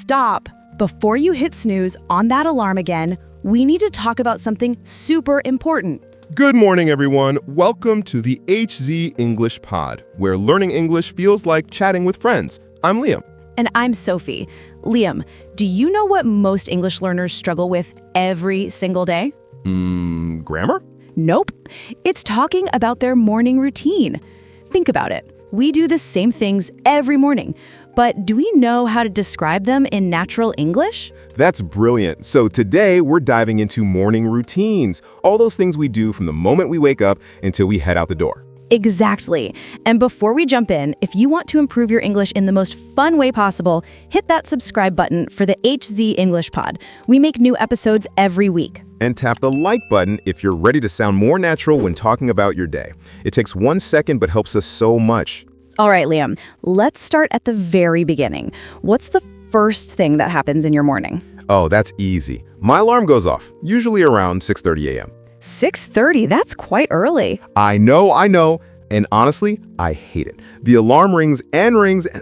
Stop! Before you hit snooze on that alarm again, we need to talk about something super important. Good morning, everyone. Welcome to the HZ English Pod, where learning English feels like chatting with friends. I'm Liam. And I'm Sophie. Liam, do you know what most English learners struggle with every single day? Grammar? Nope. It's talking about their morning routine. Think about it. We do the same things every morning, but do we know how to describe them in natural English? That's brilliant. So today we're diving into morning routines, all those things we do from the moment we wake up until we head out the door. Exactly. And before we jump in, if you want to improve your English in the most fun way possible, hit that subscribe button for the HZ English Pod. We make new episodes every week. And tap the like button if you're ready to sound more natural when talking about your day. It takes 1 second but helps us so much. All right, Liam, let's start at the very beginning. What's the first thing that happens in your morning? Oh, that's easy. My alarm goes off, usually around 6:30 a.m. 6:30, that's quite early. I know. And honestly, I hate it. The alarm rings and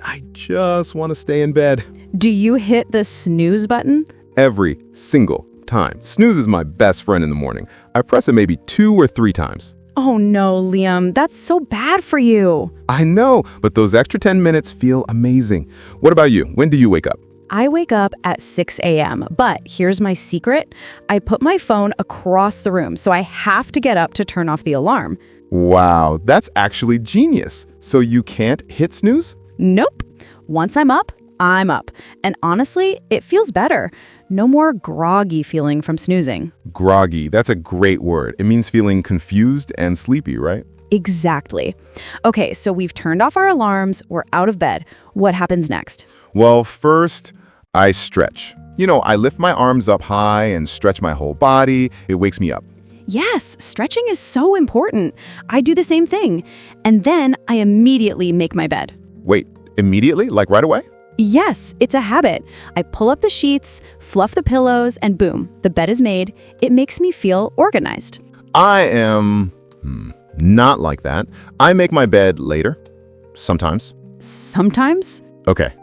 I just want to stay in bed. Do you hit the snooze button? Every single time. Snooze is my best friend in the morning. I press it maybe 2 or 3 times. Oh no, Liam, that's so bad for you. I know, but those extra 10 minutes feel amazing. What about you? When do you wake up? I wake up at 6 a.m., but here's my secret. I put my phone across the room, so I have to get up to turn off the alarm. Wow, that's actually genius. So you can't hit snooze? Nope. Once I'm up, I'm up. And honestly, it feels better. No more groggy feeling from snoozing. Groggy, that's a great word. It means feeling confused and sleepy, right? Exactly. Okay, so we've turned off our alarms, we're out of bed. What happens next? Well, first, I stretch. I lift my arms up high and stretch my whole body. It wakes me up. Yes, stretching is so important. I do the same thing. And then I immediately make my bed. Wait, immediately? Like right away? Yes, it's a habit. I pull up the sheets, fluff the pillows, and boom, the bed is made. It makes me feel organized. I am not like that. I make my bed later. Sometimes. Sometimes? Okay,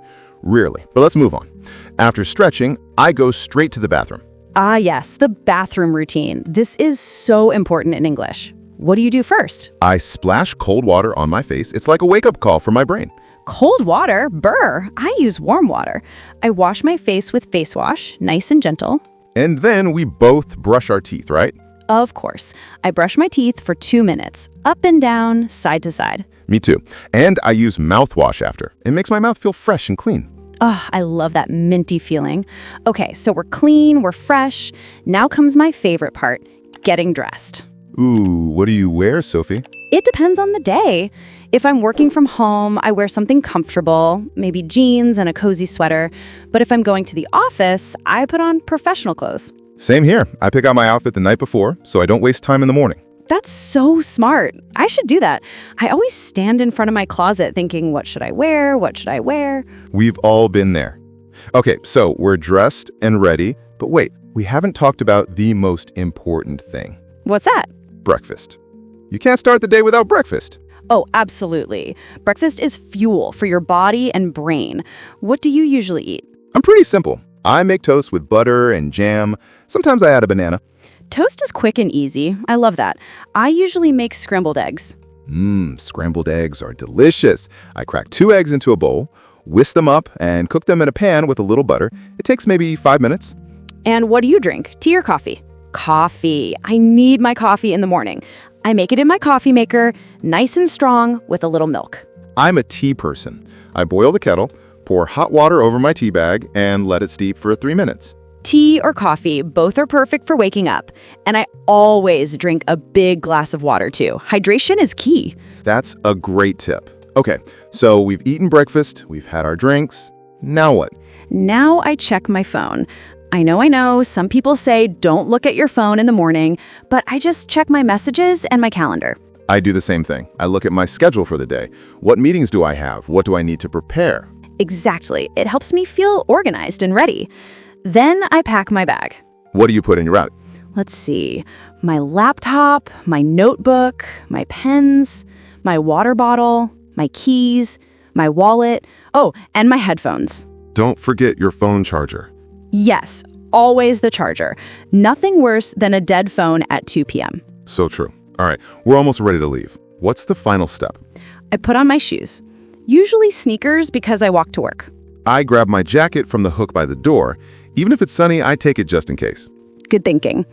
rarely. But let's move on. After stretching, I go straight to the bathroom. Ah, yes, the bathroom routine. This is so important in English. What do you do first? I splash cold water on my face. It's like a wake-up call for my brain. Cold water? Brr. I use warm water. I wash my face with face wash, nice and gentle. And then we both brush our teeth, right? Of course. I brush my teeth for 2 minutes, up and down, side to side. Me too. And I use mouthwash after. It makes my mouth feel fresh and clean. Oh, I love that minty feeling. Okay, so we're clean, we're fresh. Now comes my favorite part, getting dressed. Ooh, what do you wear, Sophie? It depends on the day. If I'm working from home, I wear something comfortable, maybe jeans and a cozy sweater. But if I'm going to the office, I put on professional clothes. Same here. I pick out my outfit the night before, so I don't waste time in the morning. That's so smart. I should do that. I always stand in front of my closet thinking, what should I wear? What should I wear? We've all been there. Okay, so we're dressed and ready, but wait, we haven't talked about the most important thing. What's that? Breakfast. You can't start the day without breakfast. Oh, absolutely. Breakfast is fuel for your body and brain. What do you usually eat? I'm pretty simple. I make toast with butter and jam. Sometimes I add a banana. Toast is quick and easy. I love that. I usually make scrambled eggs. Scrambled eggs are delicious. I crack 2 eggs into a bowl, whisk them up, and cook them in a pan with a little butter. It takes maybe 5 minutes. And what do you drink? Tea or coffee? Coffee. I need my coffee in the morning. I make it in my coffee maker, nice and strong, with a little milk. I'm a tea person. I boil the kettle, pour hot water over my tea bag, and let it steep for 3 minutes. Tea or coffee, both are perfect for waking up. And I always drink a big glass of water too. Hydration is key. That's a great tip. Okay, so we've eaten breakfast, we've had our drinks. Now what? Now I check my phone. I know, some people say don't look at your phone in the morning, but I just check my messages and my calendar. I do the same thing. I look at my schedule for the day. What meetings do I have? What do I need to prepare? Exactly. It helps me feel organized and ready. Then I pack my bag. What do you put in your bag? Let's see. My laptop, my notebook, my pens, my water bottle, my keys, my wallet, and my headphones. don't forget your phone charger. Yes, always the charger. Nothing worse than a dead phone at 2 p.m. So true. All right, we're almost ready to leave. What's the final step? I put on my shoes, usually sneakers because I walk to work. I grab my jacket from the hook by the door. Even if it's sunny, I take it just in case. Good thinking.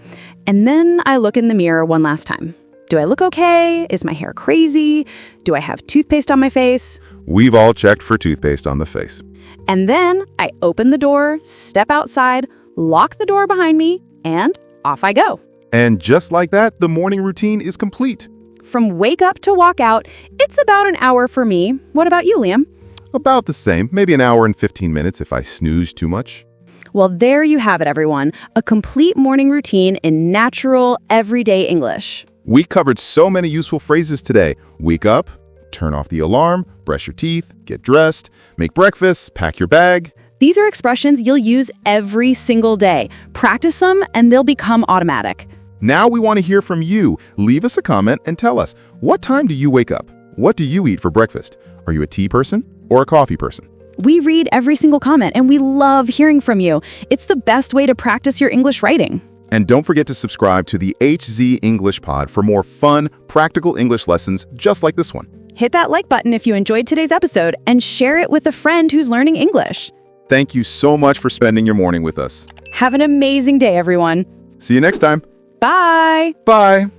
And then I look in the mirror one last time. Do I look okay? Is my hair crazy? Do I have toothpaste on my face? We've all checked for toothpaste on the face. And then I open the door, step outside, lock the door behind me, and off I go. And just like that, the morning routine is complete. From wake up to walk out, it's about an hour for me. What about you, Liam? About the same, maybe an hour and 15 minutes if I snooze too much. Well, there you have it, everyone. A complete morning routine in natural, everyday English. We covered so many useful phrases today. Wake up, turn off the alarm, brush your teeth, get dressed, make breakfast, pack your bag. These are expressions you'll use every single day. Practice them and they'll become automatic. Now we want to hear from you. Leave us a comment and tell us, what time do you wake up? What do you eat for breakfast? Are you a tea person or a coffee person? We read every single comment and we love hearing from you. It's the best way to practice your English writing. And don't forget to subscribe to the HZ English Pod for more fun, practical English lessons just like this one. Hit that like button if you enjoyed today's episode and share it with a friend who's learning English. Thank you so much for spending your morning with us. Have an amazing day, everyone. See you next time. Bye. Bye.